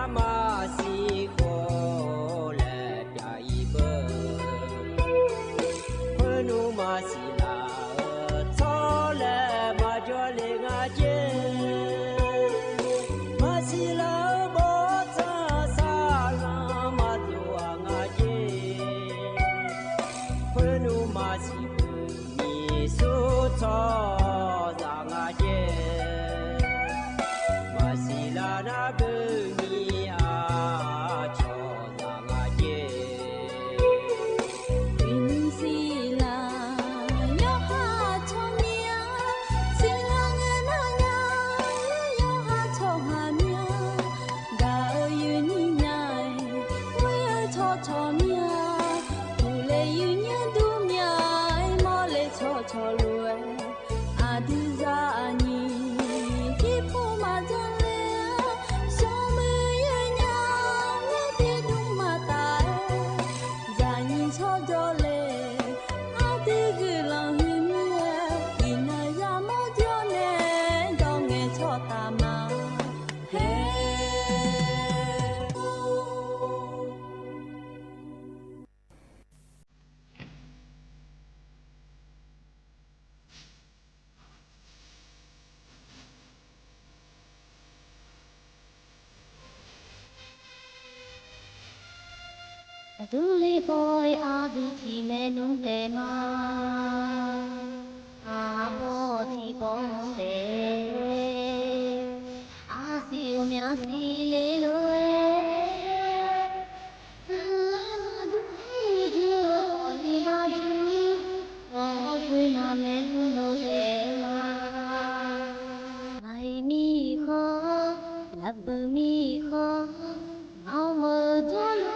马西过来表一个，昆努马西拉草来马脚来阿姐，马西拉波扎萨拉马祖阿姐，昆努马西不米苏草。那不你啊，瞧那个姐，云西啦，哟哈瞧你啊，西啦个那呀，哟哈瞧哈你啊，噶云你呀，为儿瞧瞧你啊，不来云你都面，莫来瞧瞧路哎，阿弟咋你，一铺马扎。Aduli boy adu ti menung tema amo ti bonde asi umi asi lelo ni maju oi na menung tema mai mi kho lab mi kho amo jalo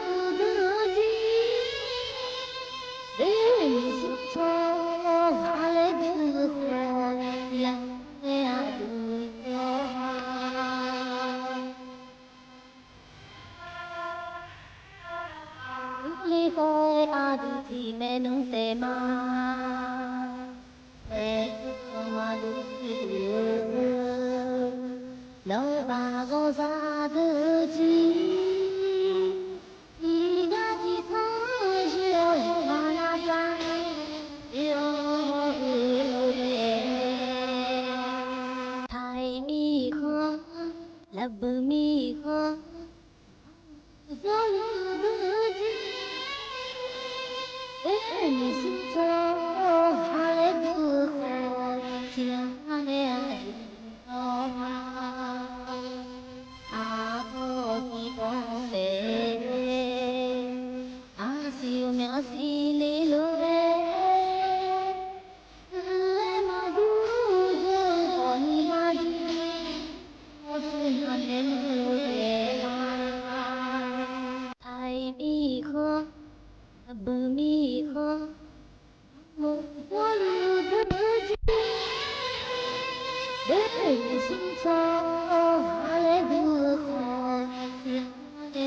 menung tema lo ba go za de ji ga ji tho je ma na sa yo thai mi kho lab mi kho你心中还不会想念阿婆的光嘞，阿西有苗西里路嘞，马杜着你马吉，我是那年路嘞，太米可。不迷惑，我路的去，对心中还不好，恋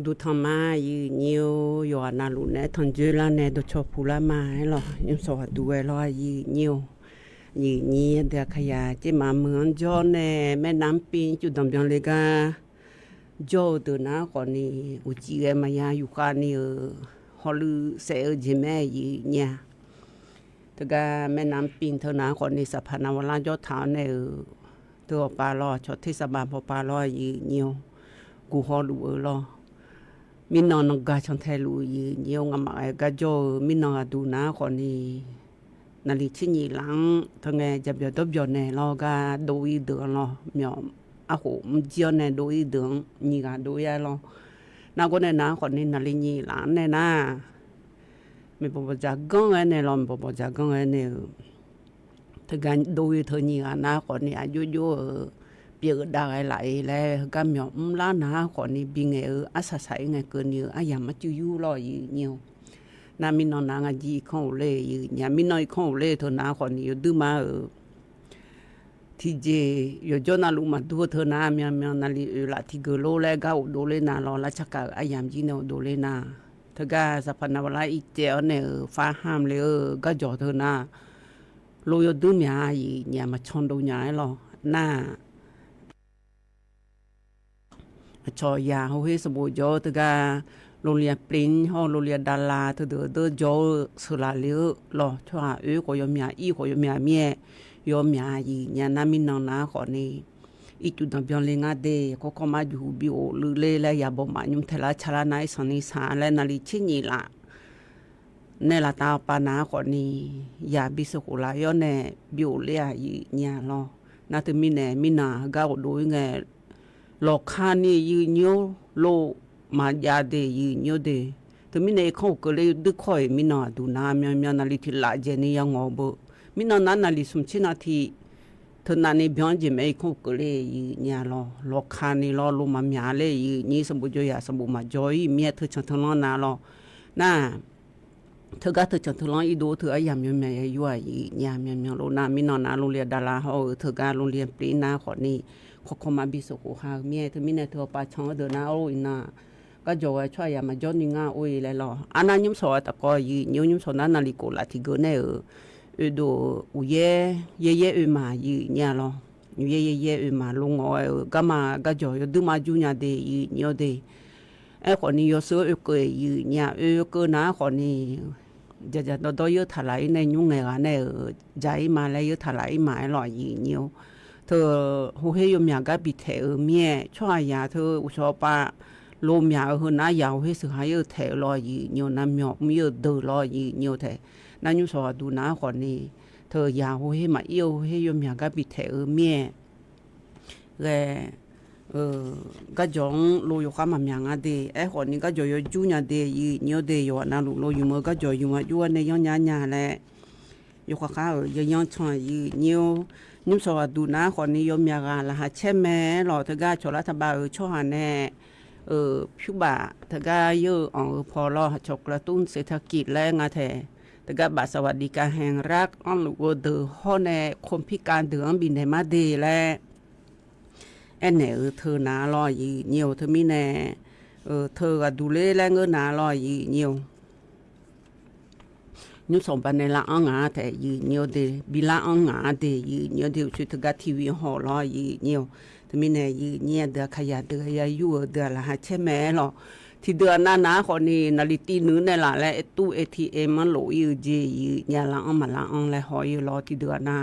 ดูทำมายืนิวยอนาลุเนี่ยทันเจลาเนี่ยดูชอบพูละมาหรอยังสวัสดีรอยืนิวยืนี่เดี๋ยวขยะจะมาเมืองจอเนี่ยแม่น้ำปิงจุดดำจังเลยกาจอตัวน้าก่อนนี่อุจิเอมายาอยู่กันนี่ฮอลลูเซอจิเมยืเนี่ยแต่ก็แม่น้ำปิงเท่านั้นก่อนนี่สะพานวลาจอดเท้าเนี่ยตัวปลาลอชดที่สบายพอปลาลอยืนิวกูฮอลลูลอมินอนกาชันเทลูยีเนียวงามไอกาโจมินอนดูนะคนนี้นาลิชินีหลังทั้งไงจะเบียดบยอนเนลอกาดูอีเดือนลอเมียวอาหูมเจียนเนดูอีเดือนนี่กาดูยาลอนาคนเนนะคนนี้นาลินีหลังเนนะไม่ปอบจากกงเนลอมปอบจากกงเนทั้งการดูอีเธอนี่กานะคนนี้อายุโยเปียกได้หลายแล้วก็มีล้านหาคนนี้บิงอาศัยไงเกินเยอะอย่างมาจู่ยู่รออยู่เนียวน้ามินนางจีข้าวเล่อยู่เนี่ยมินน้อยข้าวเล่เธอหน้าคนนี้ดูมาที่เจอยู่จนน่ารู้มาดูเธอหน้ามีนาลีละที่เกลโลเล่ก็ดูเลยนะรอละชักอาอย่างจีเนี่ยดูเลยนะเธอก็สะพานวลาอีเจ้าเนี่ยฟ้าห้ามเลยก็จ่อเธอหน้าโลยดูมีอะไรเนี่ยมาชนดูเนี่ยหรอหน้าชอยาเขาให้สมุยตกาโรงเรียนปริ้นห้องโรงเรียนดาราเธอเดินโจสลาเลือหล่อช่วยก็ยอมยาอีก็ยอมยาเมียยอมยาอีเนี่ยน้ามินนองน้าขอนี่อีจุดนั้นเพียงเลี้ยงเดก็เข้ามาอยู่บิโอลือเล่และยาบ่มายุ่งเทล่าชาลาไนสันนิษฐานและนาฬิชินีละในละตาปานาขอนี่ยาบิสกุลายอเน่บิโอเลียอีเนี่ยหล่อน่าจะมีเน่มินาก้าวดูไงหลอกคานี่ยืนโยโลมายาเดยืนโยเดแต่มินเอเขาก็เลยดึกคอยมินาดูน้ำมีนาลิที่ลาเจนี่ยังงอบมินานานาลิสมชินาทีเธอนานี่เบียงจิเมย์เขาก็เลยยืนเนี่ยหลอกคานี่หลมาเมียเลยยืนนี่สมบูรณ์ยาสมบูรณ์มาจอยเมียเธอฉันทนนาหน่าเธอก็เธอฉันทนอีดูเธอไอ้ยามยังไม่ยุ่ยยามยังโลนามินานาโรงเรียนดาราเขาเธอการโรงเรียนปรีนาขอนี่เขามาบิสกุหาเมียเธอมิเนี่ยเธอปาช่องเดินเอาอินาก็จะว่าช่วยยามาจอนิงาโอ้ยเลยหรออันนั้นยุ่งสอตะกอยืนยุ่งสอนั้นนาฬิกาละที่เกินเนี่ยดูอุเย่มายืนเนี่ยหรอเย่มาลงเอาก็มาก็จะดูมาจุนยาเดยืนเนี่ยเดไอ้คนนี้ยศเกยยืนเนี่ยก็นะคนนี้จะโดยถลายในยุ่งไงกันเนี่ยใจมาแล้วถลายมาหล่อยืนเนี่ยเธอหูเฮยมยาก็บิดเถอเมียช่วยยาเธออุชปาลมยาเฮน่ายาวเฮสุหายเถอลอยยืนน้ำหยอกมีเดือลอยยืนเถอนั่นยุสวดูน้าคนนี้เธอยาหูเฮมาเอี้ยวเฮยมยาก็บิดเถอเมียก็จงโลยความมันยังเดไอ้คนนี้ก็จะอยู่จุนยาเดยืนเดอยู่นั่นโลยมือก็จะอยู่มาอยู่ในย้อนยาแหละอยู่ข้าวย้อนช่วยยืนนิมสวัสดูนะคนนิยมยาการละฮะเช่ไหมหล่อเธอก็ชลัทบาช่วยแน่ผิวบ่าเธอก็เยอะพอรอชกกระตุ้นเศรษฐกิจและงานแท้เธอก็บัตรสวัสดิการแห่งรัฐอันลูกเดือห้อแน่คนพิการเดือบินในมาเดและแอนเนเธอหนาลอยเหี่ยวเธอมีแน่เธอก็ดูแลและเงินหนาลอยเหี่ยวนุสมบันในละอังอาแต่ยืนเนียวเดบิละอังอาเดยืนเนียวเดียวชุดทกัทีวีห่อลอยยืนเนียวแต่มีเนี่ยยืนเนียเดือขยะเดือยายู่เดือละฮะใช่ไหมหรอที่เดือนหน้าคนนี้นาฬิตีนื้อในละและตู้ATMมันหลุยเจยืนยาละอังมาละอังและหอยรอที่เดือนหน้า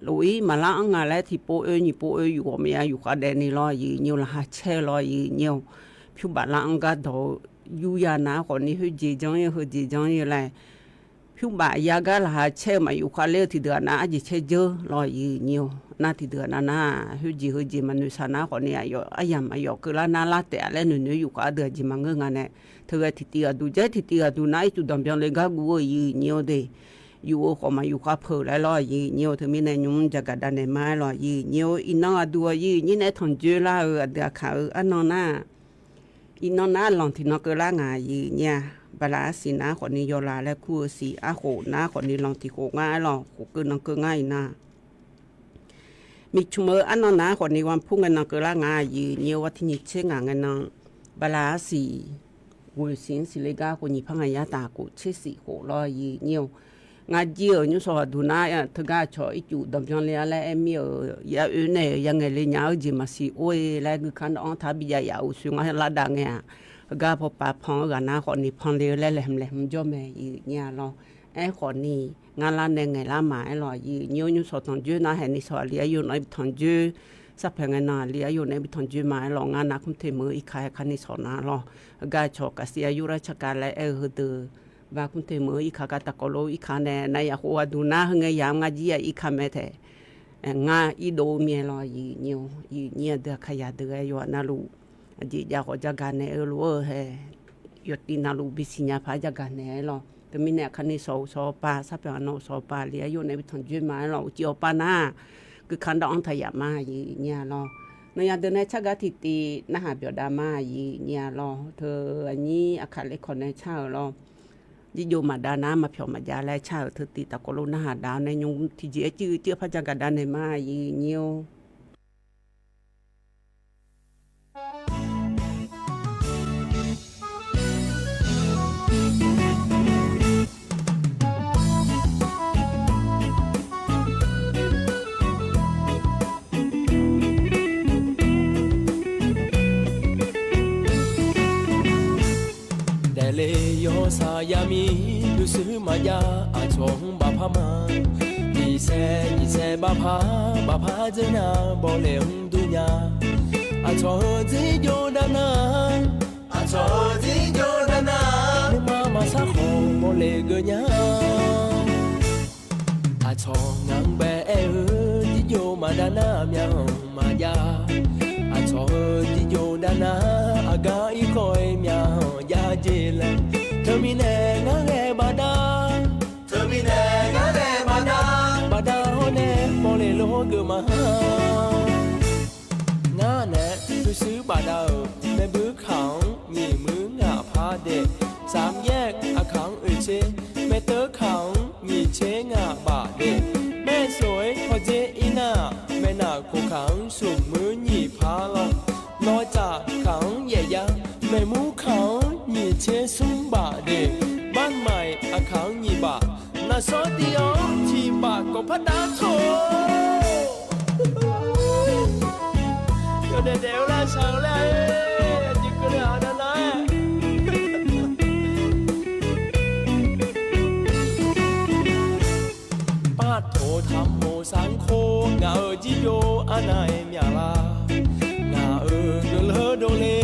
หลุยมาละอังและที่โปญี่ปุ่นอยู่ก็ไม่อยู่ก็เดนี่ลอยยืนเนียวละฮะเช่ลอยยืนเนียวผิวบาละอังก็โดอยู่ยาหน้าคนนี้คือเจจังยังคือเจจังยังไรผิวบ่ายาก็ละเช่มาอยู่ควาเลี้ยวที่เดือนน่ะอาจจะเช่เยอะลอยยืนอยู่น่าที่เดือนน่ะหิวจีมันนุสานะคนนี้อายุอายามอายุคือละน่าละแต่อะไรหนูอยู่ก็เดือนจีมันเงาเนี่ยเธอที่ตีดูเจที่ตีดูน่าจุดดำเพียงเลยก็กูยืนอยู่เดอยู่ก็มาอยู่ควาเผื่อแล้วลอยยืนอยู่เธอมีในยุ่งจะกระดานในไม้ลอยยืนอยู่อีน้องดูยืนนี่ในทนเจอละเดือเขาอันนั้นน่ะอีน้องน่าลองที่น้องก็ละงายยืนเนี่ยบาลาสีน้าคนนี้ยอลาและคู่สีอาโขน้าคนนี้ลองที่โขง่ายลองโขเกินน้องเกินง่ายนะมีชุมอันนั้นนะคนนี้วันพุ่งกันน้องเกินละง่ายยืนเยอะว่าที่นี่เชื่องานน้องบาลาสี ngồi xin xí lấy ga của nhị phăng ngày ta của chết sĩ khổ lo gì nhiều ngài chiều như sao đủ nãy thực ra cho ít chủ đầm cho nên là em yêu ya ư này ya ngày lên nhau gì mà xí ôi là cứ khán ông thà bây giờ ya u xuống ngay là đang nghe ga phò bà phong ga na họ ni phong lên lem cho mẹ gì nhà lo ai họ ni ngài là ngày là mãi lo gì nhiều như sao thằng chú na hay ni sao liền yêu nói thằng chú sắp hàng ngày nào liền yêu nói thằng chú mãi lo ngài na cũng thấy mới ít khai khăn ni sao na lo ga cho cái gì yêu ra chắc cái lại từ và cũng thấy mới khá cả tắc lô khá này này hoa đu na nghe yam ngã gì khá mệt thế ngã đồ miê lo gì nhiều được khai được cái yo na lu gì giờ họ jaga này lu he yo tin na lu bisinya phải jaga này lo thì mình này khăn này so pa sắp tới nó so pa liền yo này bị thằng chuyên mà lo chiều pa na cứ khăn đó ông thầy mà gì nhà lo nơi nhà này chắc cái thì na hà biểu đam mà gì nhà lo thưa anh nhỉ khá lấy con này chào loยี่โยมาดานามาเพียวมายาแลชาเธอตีตะโกโลนาหาดาวในยงที่เจือพระจักรดาในมายีเนียว yo sayami lusu maya achong bapama ni se bapa jena bolem dunya achong ji jodana ni mama sa ho mole genya achong ngang be ji yo madana myang maya achong ji jodana aga I koi myang ya jela termine ngare bada bada hone mole lo guma nga ne tu su bada me bu khang ni mu nga pha de sam yek akhang che me tơ khang ni che nga ba de me soi ho je ina me na ko khang su mu ni pha lo lo cha khang ye ya me mu khang ni che sum ba de ban mai akhang ni ba na so ti o chi ba ko pha da tho yo de la sao la ji ko la na na pa tho tham mo san kho nga ji yo anai mya la nga yo le do le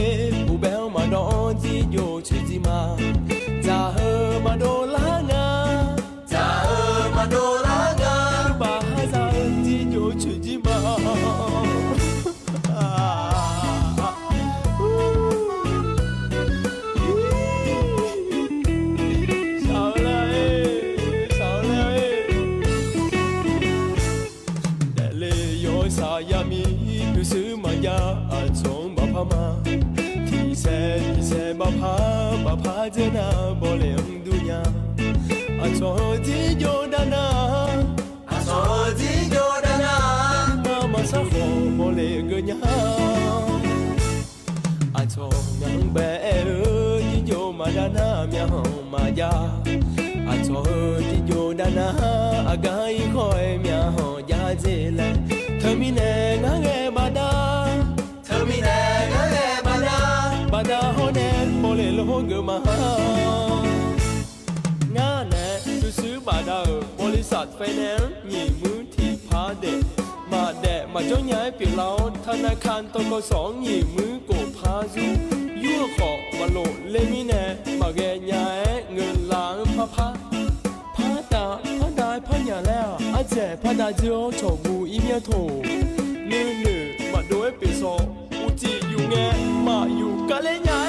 bu bel ma do ji yo chi ji ma za he ma do la nga ba za ji yo chi ji ma sayami lusu maya achong bapama ti se bapa jena bolem dunya achong ji jodana mama sa ho mole genya achong nang be ji yo madana mya maya achong ji jodana agai khoi mya ho ya jela termine ngare bada bada hone mole lo guma nga ne tu su bada mole sat finance ni mu thi pha de ma jong nhai pi lao thana khan to ko song ni mu ko pha zu yu kho ma lo le mi ne ma ge nyai ngun lang phaพญาแล้วอาเจพดาเจียวชอบูอีเมียโถนื่มาโดยไปซออุจิอยู่แงมาอยู่กะเลญา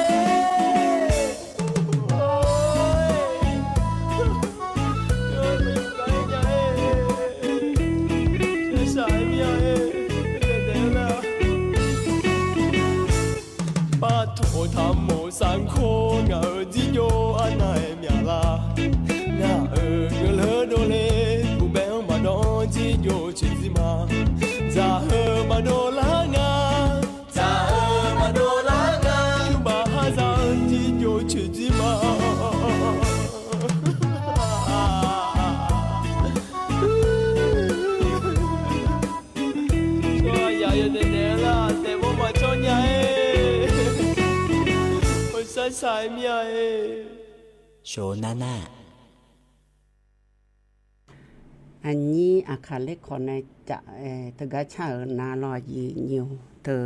ป้าโถทำโมสังโคงาจิโยอันไหนเมียลาเลโดเลกูเบลมาโดจิโยชิซิมาซาเฮมาโดลางาบาฮาซา สายเมียเอโชนาน่าอันนี้อาคารเล็กของในจะตะกะชานาลอยีนิวเธอ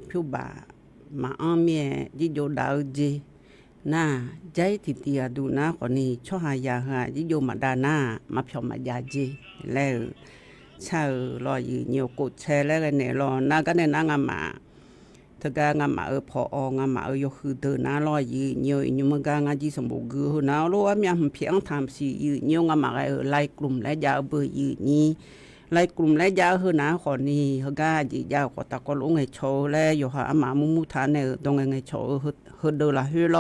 ผิวบามาอ้อมเมียยิโยดาวจีน่าใจติเตียดูนะคนนี้ชอบหายาหายิโยมาดานามาเพียวมายาจีแล้วชาลอยีนิวกดแชร์แล้วกันเนี่ยรอน่าก็เนี่ยน่างามาเธอก็งามาพอองามาโยคือเดินน่ารอยีนิวนิวมันก็งาจีสมบูรณ์กูน่ารู้ว่ามีอันเพียงทำสิยีนิวงามาไล่กลุ่มและยาเบอร์ยีนี้ไล่กลุ่มและยาเฮนะคนนี้เขาก็จียาวกว่าตะกลุงไงโชว์แล้วอยู่หามามุทานเนี่ยตรงไงโชว์เฮเดอร์ละเฮล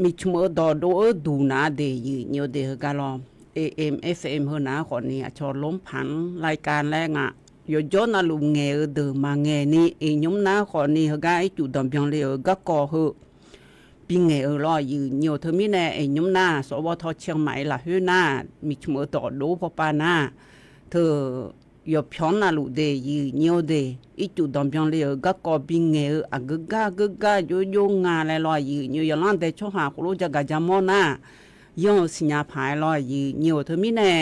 มีชั่วโมงต่อดูนะเดียนิวเดียก็รอAM FM เฮนะคนนี้ชอล้มผันรายการแรกอยู่ย้อนลุงเงยเดิมมาเงยนี่ยุ่มนะคนนี้เขาก็จุดดำยังเลยก็ก่อเหอะปีเงยรออยู่นิวเธอมีแน่ยุ่มนะสวทเชียงใหม่ละเฮนะมีชั่วโมงต่อดูพอปานะเธออยู่พอนน่ะลูเดยนิวเดอีจุดดำยังเลยก็ก่อปีเงยกึกกะโยงาเลยรออยู่นิวยันลันเดชหาคุรุจักจามอนะย้อนสิญญาภายรออยู่นิวเธอมีแน่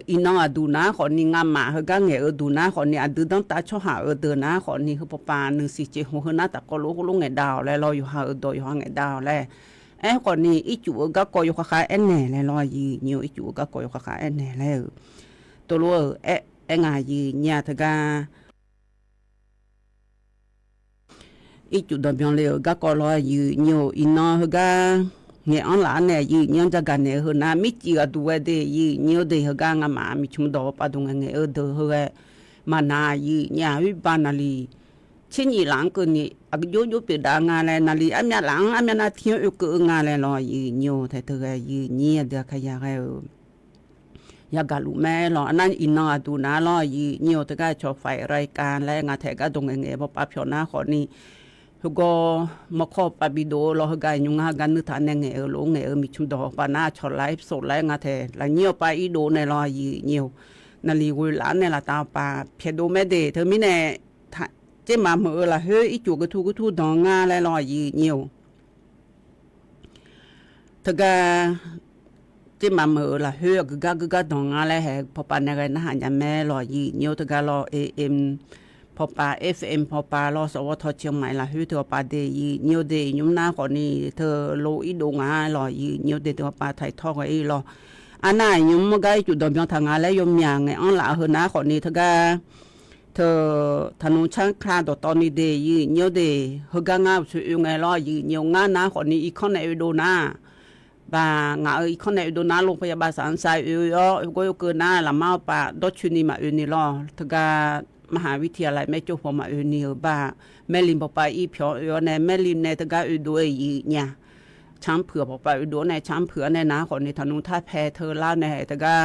อีน้องดูนะคนนี้งามมาเขาก็เงยดูนะคนนี้ดูตั้งตาชอบหาเดินนะคนนี้คือปปา147หัวหน้าแต่ก็รู้เงยดาวแล้วรออยู่หาดอยู่หาเงยดาวแล้วคนนี้อีจู่ก็กอยู่ข้างๆแน่แล้วรออยู่นิวอีจู่ก็กอยู่ข้างๆแน่แล้วตัวรู้งาอยู่เนี่ยเธอก็อีจู่ดำยังเลยก็รออยู่นิวอีน้องเขาก็เงี้ยอันหลานเนี่ยยืนยันจะกันเนี่ยเหรอนะมิจิก็ดูเดย์ยืนยันเดย์เขาก็งามามิชุมดอกปะตรงเงี้ยเดย์เขามานายืนเนี่ยวิบานาลีชิ้นยี่หลังก็นี่โยเปิดงานเลยนาลีอันนี้หลังอันนี้นาที่อยู่ก็งานเลยรอยืนยันแต่เธอยืนเนี่ยเดี๋ยวขยันอยากรู้แม่หรออันนั้นอินนอดูนะรอยืนยันแต่ก็ชอบไฟรายการแล้วงานแต่ก็ตรงเงี้ยพอป้าเพียวนะคนนี้เขาก็มาขอปบิโดเราเขาก็ยุ่งหากันนึกฐานเงี้ยลงเงี้ยมีชุมดอกปานาชอไลฟ์สดไลฟ์งาเทแล้วเงี้ยไปอีโดในรอยเงี้ยนาลีกุหลานในละตาปาเพียดูไม่เดเธอไม่แน่เจ้ามาเมื่อละเฮ้ยอีจูกระทูดองงาและรอยเงี้ยเธอก็เจ้ามาเมื่อละเฮ้ยก็ดองงาและแหกพอปานในกันนะหันยาแม่รอยเงี้ยเธอก็รอAMพอปา FM พอปารอสวทเชียงใหม่ละเฮ้ยเธอปาเดยนิวเดยยุ่มหน้าคนนี้เธอโลอีดงารอยีนิวเดยเธอปาไทยทอกไอ้รออันนั้นยุ่มมันก็จุดดำยังทางงานแล้วยุ่มยังไงอันละเฮนะคนนี้เธอก็เธอถนนช่างคลาดตอนนี้เดยนิวเดยเฮก็งาช่วยยังไงรอยีนิวงานนะคนนี้อีกคนในอุดนาบางอีกคนในอุดนาโรงพยาบาลสันทรายก็เกินหน้าละมาปาดชุนีมาอุนิรอเธอก็มหาวิทยาลัยแม่โจ้พอมานี่บ้าแม่ลินพอไปอีเพียวในแม่ลินในตะกาด้วยเนี่ยช้ำเผือพอไปด้วยในช้ำเผือในนาคนในถนนท่าแพเธอล่าในตะกา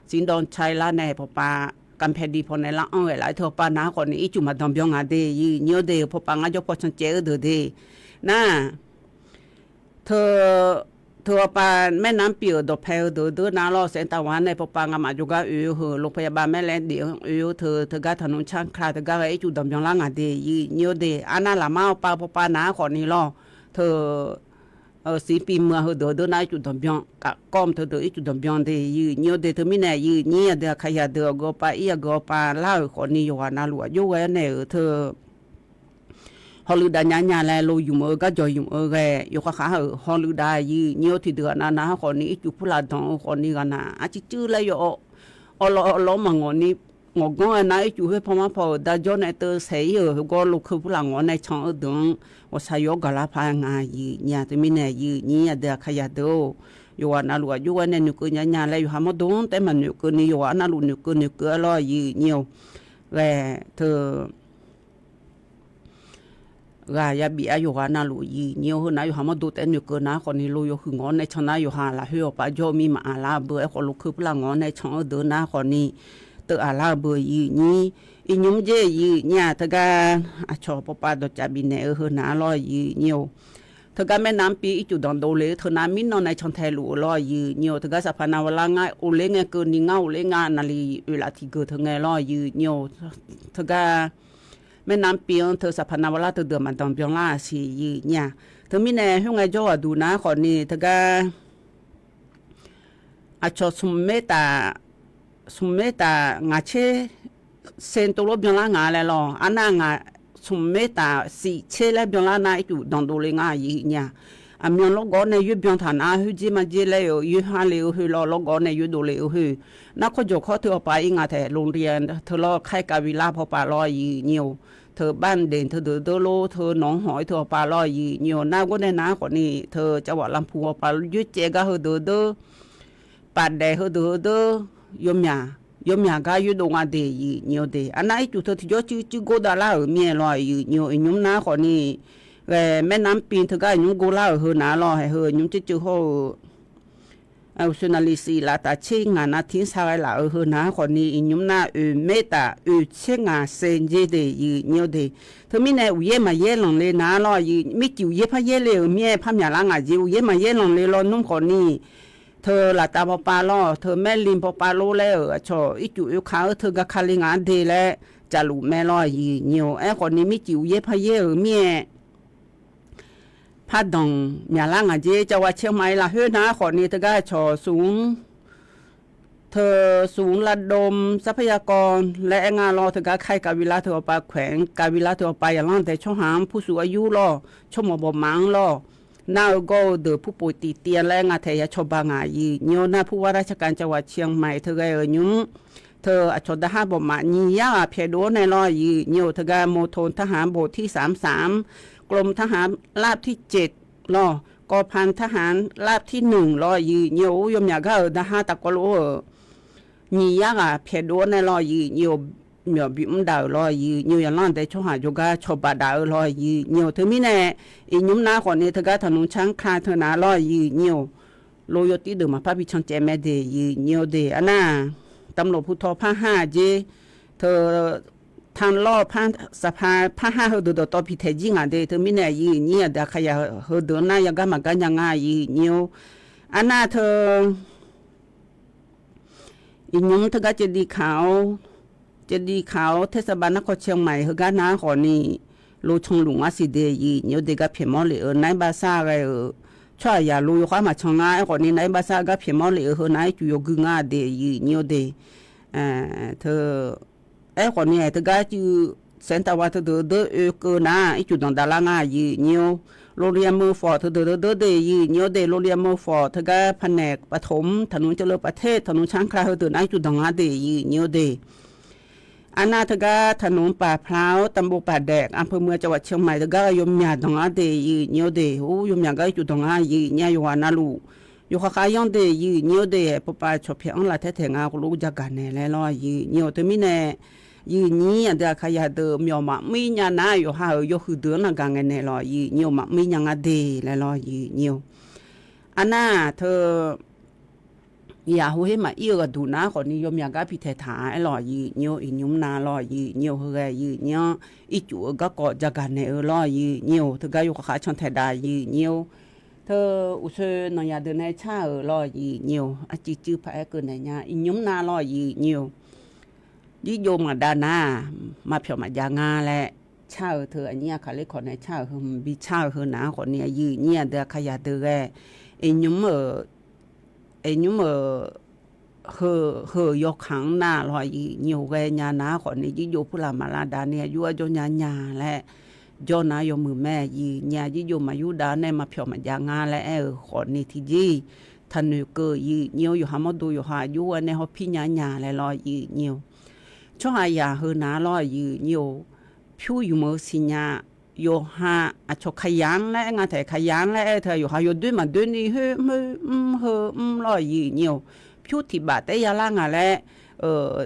สินดอนชัยล่าในพอปากำแพดีพอในละอ้อยหลายเธอปานาคนนี้จุมาดอมยองอาเดยเนียวเดพอปางายพอชันเจอเดน่าเธอปาแม่น้ำเปียวดอกแพลเดือน้ารอเซนตาวันในปปางามาจุกาโรงพยาบาลแม่แลนเดียวเธอก็ถนนช่างคลาเธอก็ไอจุดดำยังล่างอ่ะเดยเนียวเดอันนั้นละมาปาปานาคนนี้รอเธอสีปีเมื่อเดือน้าจุดดำยังกะก้อมเธอเดือจุดดำยังเดยเนียวเดเธอไม่แน่ยืเนี่ยเดือขยะเดือก็ปาอีก็ปาเล่าคนนี้อยู่นาหลวงอยู่ไว้เนี่ยเธอฮอลลูดาญาแลโลอยู่มือก็จอยอยู่แกอยู่ข้างฮอลลูดายีเนียวที่เดือนนะคนนี้จุพุลาดองคนนี้กันนะอาจจะจื้อเลยอยู่ล้อมังนี้งอกงอนะจุให้พม่าพอดาจอนไอเตอร์เสียก็ลูกคือพุลางอนในช่องดงว่าใช้ยกกะลาพางายีเนี่ยแต่ไม่แน่ยีเนี่ยเดือขยะเดียวอยู่ว่านาลูกอยู่ว่าเนี่ยนึกญาแลอยู่หามาดงแต่มันนึกนี่อยู่ว่านาลูนึกลอยยีเนียวแกเธอกายาบีอายุฮานาลุยีเนียวนาอยู่หามาดูแต่นึกนะคนนี้ลูกคืองอนในช่องนาอยู่หาละเฮียปะโยมีมาอาลาเบอคนลูกคือพลังงอนในช่องเดินนะคนนี้เตออาลาเบอยีนี่อีนุ่มเจยีเนี่ยทกาชอบปะดจับินเนนาลอยยีเนียวทกาแม่น้ำปีอีจุดอนโดเลเธอน้ำมินนอนในช่องไทยลูลอยยีเนียวทกาสะพานาวลางายอุเลงเกินนิงาอุเลงานาลีอุลาทิเกเธอไงลอยยีเนียวทกา แม่น้ำเปียงเธอสัพพนาวลาเธอเดือมันตองเปียงล่าสียีเนี่ยเธอมีแน่ห้องไงจ้าดูนะขอนี่เธอก็อาชอสุมเมตางาเชเซนตัวรบเปียงล่างาเลยหรออันนั้นงาสุมเมตาสีเชแล้วเปียงล่านาอยู่ดองดูเลยงายีเนี่ยอามีนลูกก้อนในยุบยังฐานะหือจีมาจีเลยยุหาเลยหือรอลูกก้อนในยุดูเลยหือนักขจกเขาเธอไปงาแต่โรงเรียนเธอรอใครกาวิลาพอปารอยีเนียวเธอบ้านเด่นเธอเดือดโลเธอหนองหอยเธอปารอยีเนียวน้าก็ได้น้ากว่านี้เธอจังหวัดลำพูนปายุเจก็เธอเดือดปาดแดเธอเดือดยมยาก็ยุดงาเดียเนียวเดียอันนั้นจุดเธอที่จะจื้อโกดาลาเมียลอยเนียวยุ่มน้ากว่านี้แม่น้ำปีนเธอก็ยุ่งกูเล่าเฮนาลอให้เฮยุ่งจะเขาเอาชนาลิสีลาตาเชิงานาทิ้งสายละเฮนาคนนี้ยุ่งน่าเมตาเชิงาเซนเจเดยเนียวเดเธอไม่แน่อุเยมาเย่หลงเลยนาลอไม่จิ๋วเย่พะเย่เลยเมียพะมีอะไรงาจิ๋วเย่มาเย่หลงเลยรอนุ่มคนนี้เธอละตาปาลอเธอแม่ลิมปาโลแล้วชออีจุยขาวเธอก็คาลิงานเดแล้วจะลุแม่ลอยเนียวไอ้คนนี้ไม่จิ๋วเย่พะเย่เมียพัดดองอย่าล่างอ่ะเจ๊จะว่าเชียงใหม่ละเฮือนะขอนี้เธอก็ชอสูงเธอสูงระดมทรัพยากรและงานรอเธอก็ใครกาวิลาเธอไปแขวงกาวิลาเธอไปอย่างนั้นแต่ช่องหามผู้สูงอายุรอช่องหมอบมังรอน่าก็เดือผู้ป่วยติดเตียงและงานเทียชบางอายีเนียวหน้าผู้ว่าราชการจังหวัดเชียงใหม่เธอก็ยุ่งเธออชดห้าบ่มานียาเพดโดในรอยีเนียวเธอก็โมโทนทหารโบที่33กรมทหารราบที่7รอกองพันทหารราบที่1รอยีเนียวยมอยากก็ห้าตะกโลนียาเพดโดในรอยีเนียวเมียบิมดาวรอยีเนียวอย่างนั้นแต่ช่วงหาโยกาชบดาวรอยีเนียวเธอไม่แน่อียุ่มน้าคนนี้เธอก็ถนนช้างคลาเธอหน้ารอยีเนียวโลโยติเดิมมาพระพิชังเจแม่เดยีเนียวเดอันน่ะตำรวจภูธรภาค5เจเธอทางล่อพาสภาพา5เฮดต่อพิเทจิงอ่ะเดเธอมีแน่ยีเนี่ยดาขยะเฮดน่ายังก็มากันยังไงยีเนียวอันน่ะเธออีนุ่มเธอก็จะดีขาวเทศบาลนครเชียงใหม่เฮก็น้าขอนี่โลชงหลวงอาสิเดยีเนียวเดก็เพียมอเลยในบาซ่าไงช่วยอย่าลุยความมาชงง่ายขอนี่ในบาซ่าก็เพียมอเลยในจุยกุงาเดยีเนียวเดเธอคนนี้เธอก็จะเส้นตะวันเธอเดินก็น่าอีจุดนั้นดาราง่ายยีเนียวโรงเรียนมือฟอเธอเดินยีเนียวเดโรงเรียนมือฟอเธอก็แผนกปฐมถนนเจริญประเทศถนนช้างคลาเธอเดินไอจุดดังอาเดยีเนียวเดอันน่าเธอก็ถนนป่าพร้าวตำบลป่าแดกอำเภอเมืองจังหวัดเชียงใหม่เธอก็ยมหยาดดังอาเดยีเนียวเดโอ้ยมหยาดก็จุดดังอายีเนี่ยอยู่ว่าน่ารู้อยู่ข้างยังเดยีเนียวเดปปาชอบเพียงละแท้ๆงาก็รู้จักกันแน่แล้วรอยีเนียวเธอไม่แน่ยีนี้อันเดียขยะเดิมมีออกมาไม่ยานาอยู่หาอยู่คือเดือนละกันแน่รอยีเนียวมาไม่ยังอาเดแล้วรอยีเนียวอันน่ะเธออย่าหัวให้มาเอื้อดูนะคนนิยมอยากก็พิเทถาไอ้หล่อยีเนียวอีนุ่มนาหล่อยีเนียวเฮยยีเนียวอีจู่ก็กอดจักกันในหล่อยีเนียวเธอก็อยู่ข้างชนแทดายีเนียวเธออุเชนอยาเดินในชาหล่อยีเนียวอาจิจื้อพายเกินในญาอีนุ่มนาหล่อยีเนียวยิ่งโยมมาดานามาเพียวมายางาแหละชาเธออันเนี้ยค่ะเลยขอในชาเฮมบิชาเฮนะคนเนี้ยยีเนี่ยเดือขยะเดือไอ้ยุ่มเฮยกขังหน้าลอยnhiều cái nhà ná khỏi này chỉ vô là mà là đàn này vô cho nhà lẽ do ná vô mười mẹ gì nhà chỉ vô mà vô đàn này mà phiền mà giang nga lẽ khỏi này thì gì thành người cơ gì nhiều vô ham đồ vô hà vô này họ phi nhà lẽ loi gì nhiều cho hai nhà hơn ná loi gì nhiều phiêu vô mơ xin nhà vô ha cho khai gián lẽ nghe thấy khai gián lẽ thời vô ha vô đôi mà đôi đi hơi loi gì nhiều phiếu thì bà té ya la ngà lẽ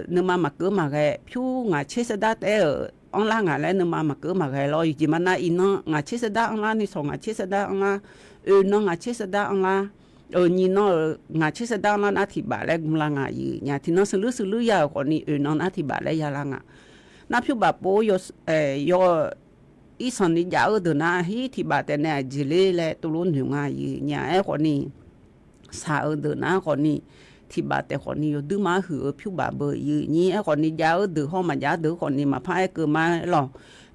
nương mà cứ mà cái phiếu ngà chết sẽ đắt té ông la ngà lẽ nương mà cứ mà cái lo gì mà na in nó ngà chết sẽ đắt ông la ni song ngà chết sẽ đắt ông la nó ngà chết sẽ đắt ông la nhìn nó ngà chết sẽ đắt nó thì bà lẽ cũng la ngà gì nhà thì nó xử lý ya còn ni nó thì bà lẽ ya la ngà na phiếu bà bố yo ít son đi dạo từ na hi thì bà té này chỉ lẽ tôi luôn hiểu ngà gì nhà ấy còn ni xa ở từ na còn ni ที่บาแต่คนนี้อยู่ดื้อมาหือผิวบาเบยยืนี้ไอ้คนนี้ยาวดื้อห้องมายาดื้อคนนี้มาพายเกิดมาหรอ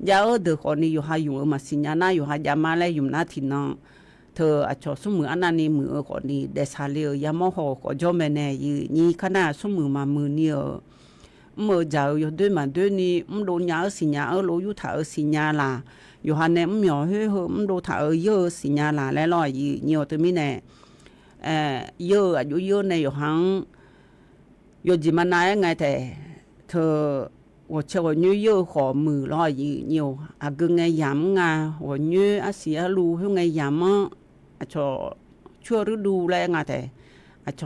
ยาวดื้อคนนี้อยู่หาอยู่มาสิญญาณอยู่หายามาแล้วอยู่หน้าที่น้องเธออาจสมืออันนั้นนี่มือคนนี้เดชาเลียยามโหก็จอมแน่ยืนี้ขนาดสมือมามือเนี่ยมื่อเจ้าอยู่ด้วยมาด้วยนี่โดนยาสิญญารู้อยู่ถ่ายสิญญาละอยู่หันเนี่ยเหมียวเฮ้ยโดนถ่ายเยอะสิญญาละแล้วรอยืเนี่ยตัวมีแน่เยอะอายุเยอะในอยู่หังอยู่จีมันนายไงแต่เธอ我这个女友和母老姨牛，啊个爱养啊，我女啊是啊路去爱养嘛，啊做ชั่วฤดูแรงอ่ะแต่อ่ะช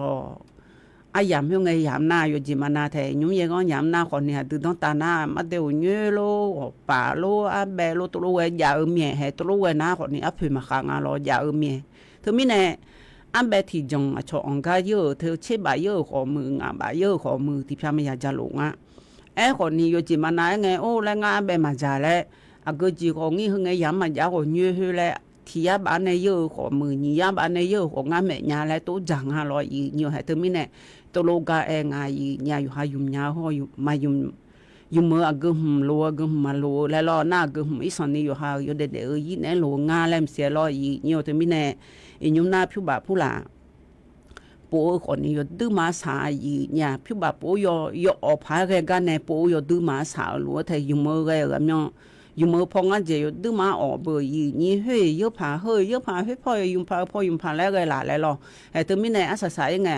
อายามเฮงไงยามหน้าอยู่จิมานาแต่ยุ่งยังก็ยามหน้าคนเนี่ยตื่นต้องตาหน้ามาเดี๋ยวเนื้อโลป่าโลอ่ะแบโลตัวโลเวยาเมียให้ตัวโลเวน้าคนนี้อ่ะเพิ่มมาข้างอ่ะรอยาเมียเธอมีเนี่ยอันแบบที่จงอ่ะชอองกาเยอะเธอเชื่อบาเยอะขอมืองอ่ะบาเยอะขอมือที่พี่ไม่อยากจะหลงอ่ะไอ้คนนี้อยู่จิมานาไงโอ้แล้วงานแบบมาจ่าแล้วอ่ะก็จีของงี้เฮงไงยามมาจ่าคนเนื้อเฮแล้วที่ยาบ้านในเยอะขอมือนี่ยาบ้านในเยอะของงานแม่ยาแล้วตัวจังหาลอยอีเยอะให้เธอมีเนี่ยตัวโลกาเองไงเนี่ยอยู่หายุ่มยาห้ออยู่มายุ่มเมื่อก็หุ่มโลก็หุ่มมาโลแล้วรอหน้าก็หุ่มอีสันนี่อยู่หาอยู่เด็ดๆยี่เนี่ยโลงาแล้วเสียลอยอีเนี่ยเธอมีเนี่ยอียุ่มหน้าผิวบาผู้หลาปูคนนี้อยู่ดื้อมาสาอีเนี่ยผิวบาปูยออกพายกันเนี่ยปูอยู่ดื้อมาสาลัวแต่ยุ่มเมื่อไงก็ยังอยู่มือพองอันเจียวดื้อมาออกเบอร์ยี่นี่เฮ้ยเยอะผ่าเฮ้ยเยอะผ่าเฮ้ยพ่อยุ่มผ่าแล้วไงล่ะแล้วรอแต่ตัวมีเนี่ยอาศัยยังไง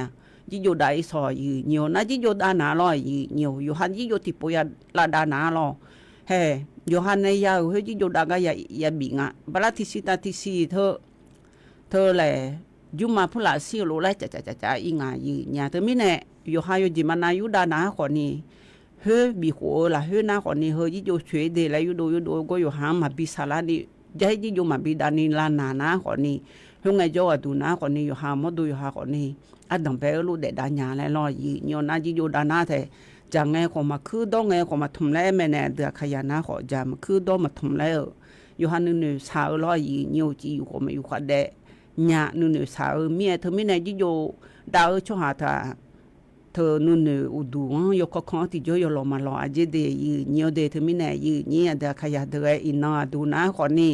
ยี่โยได้สอยnhiềuนะยี่โยดานาลอยnhiềuอยู่หันยี่โยติปุยลาดานาลอเฮ้อยู่หันในยาเฮ้ยยี่โยดากายาบิงะบลาทิสิตาทิสิเธอแหละยุ่มาผู้หลาสิโลไล่จะอีงายี่เนี่ยเธอมีเนี่ยอยู่หันอยู่จิมานาอยู่ดานาคนนี้เฮ้ยบีหัวละเฮ้ยนาคนนี้เฮ้ยยี่โยช่วยเดแล้วอยู่ดูก็อยู่หันมาบิสาลานี่จะยี่โยมาบิดานีลานานาคนนี้เฮ้ยไงโจอดูนาคนนี้อยู่หันมาดูอยู่หันคนนี้อันดับเบลลูเด็ดดาญาและลอยยอนาจิโยดานาเถจังไงขอมาคือดองไงขอมาทุ่มแล้วแม่เนี่ยเดือขยันนะขอจามคือดองมาทุ่มแล้วอยู่หันนึงสาวลอยยอจีอยู่ขอมาอยู่ขัดเดญานึงสาวเมียเธอไม่ไหนจิโยดาวช่วงหาเธอนึงอุดูยกข้อที่โยลมาลออาเจเดยอเดเธอไม่ไหนยี่เดือขยันเดืออินนาดูนะขอนี่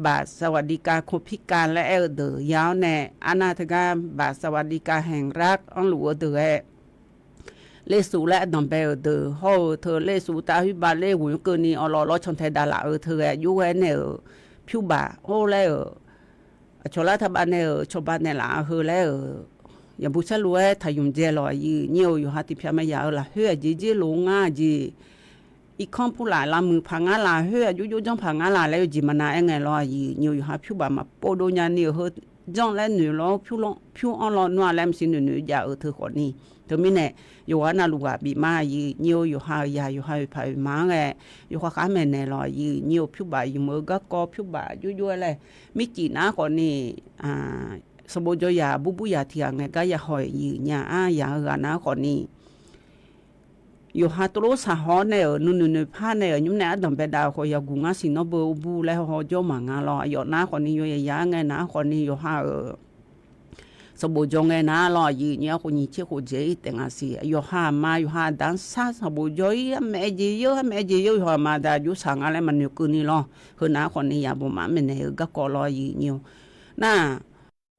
บาทสวัสดิการคนพิการและเดอยาวแน่อนาถการบาทสวัสดิการแห่งรัฐอันหลวงเดอเลสูและดอมเบลเดอโฮเธอเลสูตาหิบาเลหุ่นเกินนี่อลอชนไทยดาราเธออยู่แเนี่ยผิวบาโฮแล้วชลาทบานเนี่ยชบานเนี่ยละเฮแล้วอย่างผู้ชายรวยทายุมเจลอยเนี่ยอยู่หาติพิมายาละเฮือจีลงอ่ะจีอีกข้อผู้หลายละมือพังอาลาเฮือยุจังพังอาลาแล้วจิมานาเองไงลอยอยู่หาผิวบามาโปโดญานี่เฮจังแล้วหนูล้อผิวอ่อนล้อนัวแล้วสิหนูยาเธอคนนี้เธอไม่แน่อยู่ว่านาลูกบีมาอยู่หายาอยู่หาไปมาไงอยู่ข้าแม่แน่ลอยผิวบาอยู่มือก็กอผิวบายุ่ยๆเลยมิจีน่าคนนี้สมบูรณ์ยาบุยาเทียงไงก็อย่าหอยเนี่ยยานะคนนี้อยู่หาตัวสาวเนี่ยนุ่นผ้าเนี่ยยุ่งเนี่ยดำไปดาวคอยกุงอาสินบูบูแล้วเขาจะมางาลอยน้าคนนี้อยู่ยาไงนะคนนี้อยู่หาสมบูรณ์ไงนะลอยเนี่ยคนนี้เชื่อคนเจ๊แต่งอาศิอยู่หามาอยู่หาดันซ่าสมบูรณ์แม่เจียวอยู่หามาได้อยู่สั่งอะไรมันอยู่คืนนี้ล้อคือน้าคนนี้อย่าบุมาไม่เนี่ยก็กอลอยเนี่ยน่า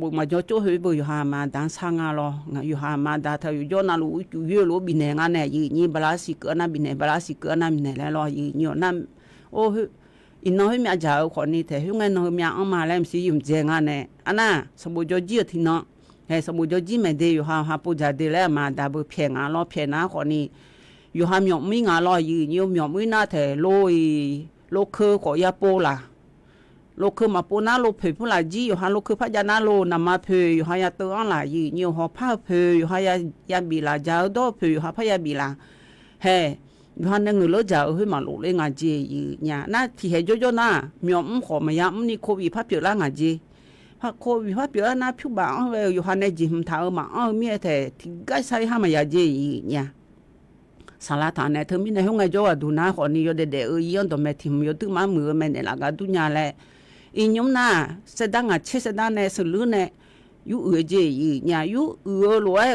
บุมาจ่อเฮ้ยบุอยู่หามาดันซ่างาลอยู่หามาได้เธออยู่ย้อนนาลูอยู่เยอะลูบินเองานเนี่ยยี่บลาสิเกินน่ะบินเองบลาสิเกินน่ะบินเองแล้วยี่นั่นโอ้อินน้อยมีอาจารย์คนนี้แต่เฮ้ยไงน้อยมีอามาแล้วสิยุ่งเจงานเนี่ยอันน่ะสมบูรณ์จีที่น้องเฮ้สมบูรณ์จีไม่ได้อยู่หาปูจ่าเดแล้วมาได้บุเพียงงานล้อเพียงนะคนนี้อยู่หามีมีงานล้อยี่มีมีน่าแต่โลคือขอยาโปล่ะโลคือมาปูนาโลเพผู้หลายจีอยู่หาโลคือพญานาโลนำมาเพอยู่หายาตัวอะไรอยู่หอผ้าเพอยู่หายาบีลาเจ้าดอเพอยู่หาพญาบีลาเฮ้อยู่หาหนึ่งเลือดเจ้าเฮ้มาโลเลยงาจีเนี่ยน่าที่เห็นโยน่ามีขอมายามนี่โควิดพับเปล่างาจีพักโควิดพับเปล่าน่าผิวบางอยู่หาในจิมท้ามาเมียแต่ที่ใกล้ใส่หามายาจีเนี่ยสารฐานเนี่ยเธอมีในห้องไงจ้าดูนะคนนี้อยู่เด็ดย้อนตัวแม่ทิมอยู่ตึกมามือแม่เนี่ยละกันดุนยาแหละอีน้องน่ะเสด็จงาเชเสด็จเนี่ยสลือเนี่ยอยู่เจีเนี่ยอยู่รวย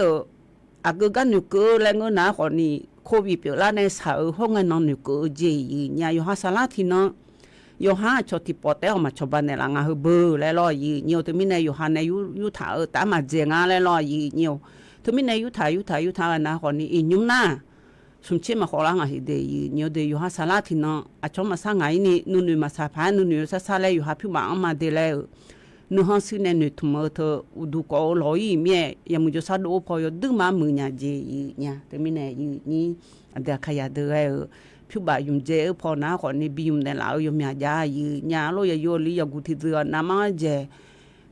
à cứ cái nụ cơ là ngư ná còn nì Covid biểu là này sợ không ai nói nụ cơ gì nhà yêu ha sala thì nó yêu ha cho thì bỏ téo mà cho bạn này là ngà hơi bơ lại lo gì nhiều thứ mình này yêu ha này yêu thả ở tá mà dè ngà lại lo gì nhiều thứ mình này yêu thả là ná còn nì nhung na sum chi mà khó là ngà thì để nhiều để yêu ha sala thì nó à cho mà sang ngày nì nụ mà sa phá nụ sa lại yêu ha phiêu mà để lại nụ hăng sư này nụ thùng mơ thơ đủ có lối ý mẹ ya mu cho sa đổ phơi đừng mà mưa nhà gì nhà thứ mình này như để khai ya để phiêu bà dùng dễ phơi ná còn nì bi dùng này là dùng nhà giá nhà lo ya yo li ya gu thì thừa nằm mà dễ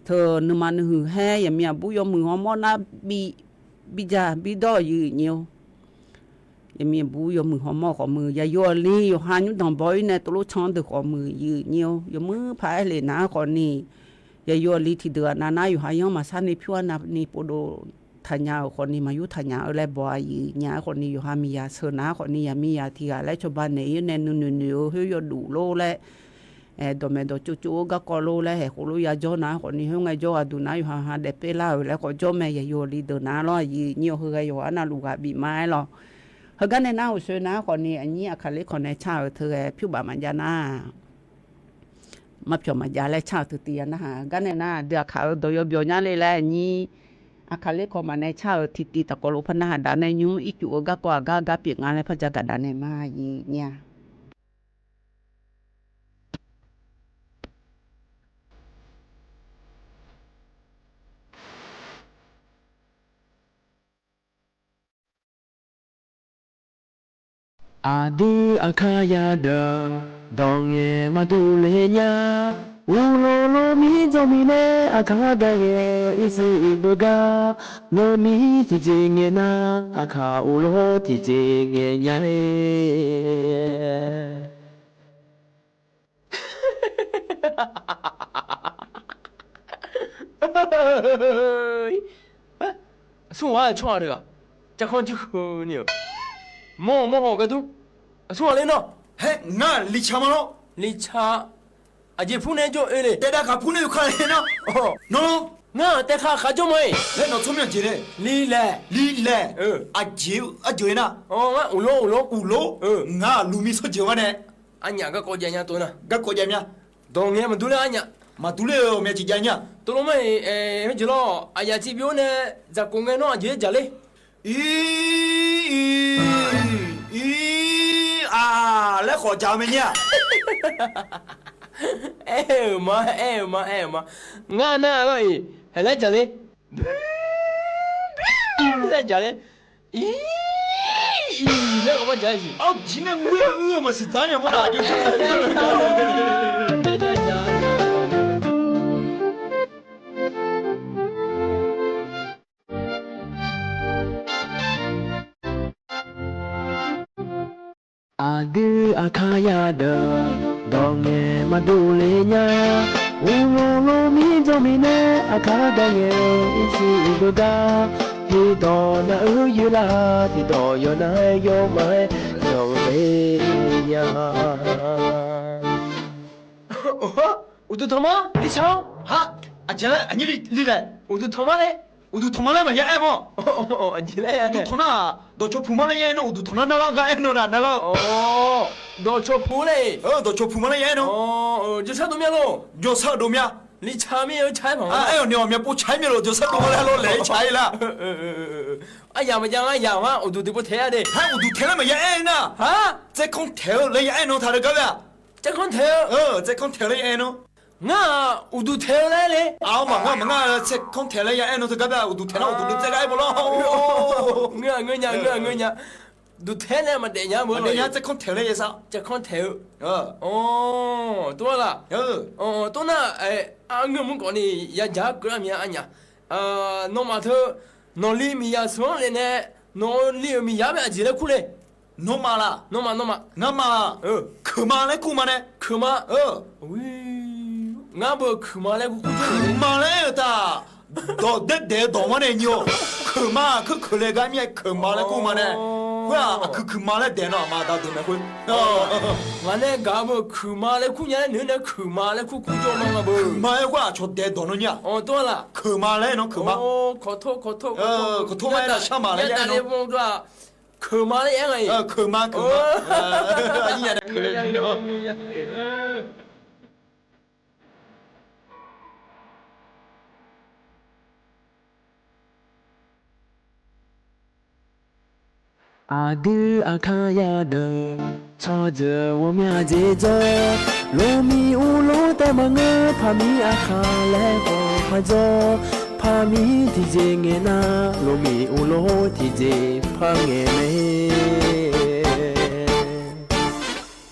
thơ nụ mà nụ hè ya mẹ bu yo mưa hoa na bi già bi đỏ nhiều ya mẹ bu yo mưa hoa có mưa ya yo li yo hai nhung đồng bói này tôi lo chọn được có mưa nhiều yo mưa phải lên ná còn nì ya yo li thì được na yo hai mà san ni phiêu na ni podo thanya còn ni mà yo thanya ở lại bò nhà còn ni yo ha mi ya sơn na còn ni ya mi ya thì lại cho bạn này nên nu hơi yo đủ lô lại đồ mẹ đồ chú gác co lô lại hồ lô ya cho na còn ni hơi ngay cho adu na yo ha đẹp pe la lại có cho mẹ ya yo li được na lo nhiều hơi yo na lu ga bị mai lo hơi cái này na hồ sơn na còn ni anh nhia khai lấy còn này chào thưa phiêu bà mà ya na mà phiêu mà ya lại chào từ tiền na ha cái này na được khảo đồ yo biểu nhá lại nhỉ à khai lấy còn mà này chào thì ta có lúc phân na đã này nhung ít chú gác qua gác biển ngay phải ra cả đã này mà nha Adi akayada dongye madulenya ulolo mi domine akada ye isi ibuga no mi tijinge na aka ulo tijinge nyane送我创这个这看就牛摸个都送我来喏嘿，那李强嘛咯，你查阿姐夫呢就哎嘞大家看普呢有看嘞呢，哦喏，那带卡就没来那聪明些嘞，你来李来，嗯阿姐阿姐呢，哦我五楼那卢米说姐嘛呢，俺娘个国家人多呢个国家面，当年么多了俺娘嘛都了面几家呢，多了没那就咯哎呀这边呢在公园那姐家嘞咦啊，来好家没呢，哎妈俺那个还来家嘞在家嘞咦那个我家去哦，今天我也饿嘛是咱也嘛就。Adi akayada dongye madulenya ulolo mi domine akada ye isi ibuga hido na uyula hido yo na yo mai yo beya 우두 토마 리창哈，阿姐来，你李来， 우두 토마네 我都他妈来嘛也爱嘛， 안지래 都他那，都做铺嘛来也喏，我都他那那个爱喏啦，那个， 너 저 보래 都做铺嘛来也喏， 저 차도 면로 有啥都面， 리 차면 차 봐. 哎呦，你外面不拆面了，就啥都来了来拆了， 아야 마 우두도 못 해야 돼. 还我都天了嘛也爱呢， 아? 在空调来也爱喏，他的个呀， 잠깐 태요. 在空调来也爱喏。 나 우두 태어나래. 아, 망가, 제 컨테이너 야, 에노 들어가봐. 우두 테나 우두 들어가 볼로. ngơ du thế này mà để nhà mới 내가 제 컨테이너 예사. chắc con theo 어. tôi là 어. tôi là anh ngơ muốn có đi ya giá cửa nhà anh nhá nó mà thơ nó li mi ya xuống lên nè nó li mi ya bây giờ kule 노마라. nó mà 나마. 그만해 그만해. 그마 ui ngã bờ 그마 lại cũng 그만해다. 너 너만해요. 그마 그 콜레가미야 그만해 그만해. 哇，可嘛来电脑嘛，到对面会。我那干部去嘛来苦伢，你那去嘛来苦叫嘛个不？嘛我出电脑呢呀。哦，对了。去嘛来喏，去嘛。哦，可托。可托嘛来上嘛来呀喏。不抓，去嘛来样哎。去嘛。你也得去喏。阿弟阿卡亚的，朝着我面接着，罗密乌罗带忙个，帕米阿卡来火拍着，帕米提着眼那，罗密乌罗提着帕眼眉。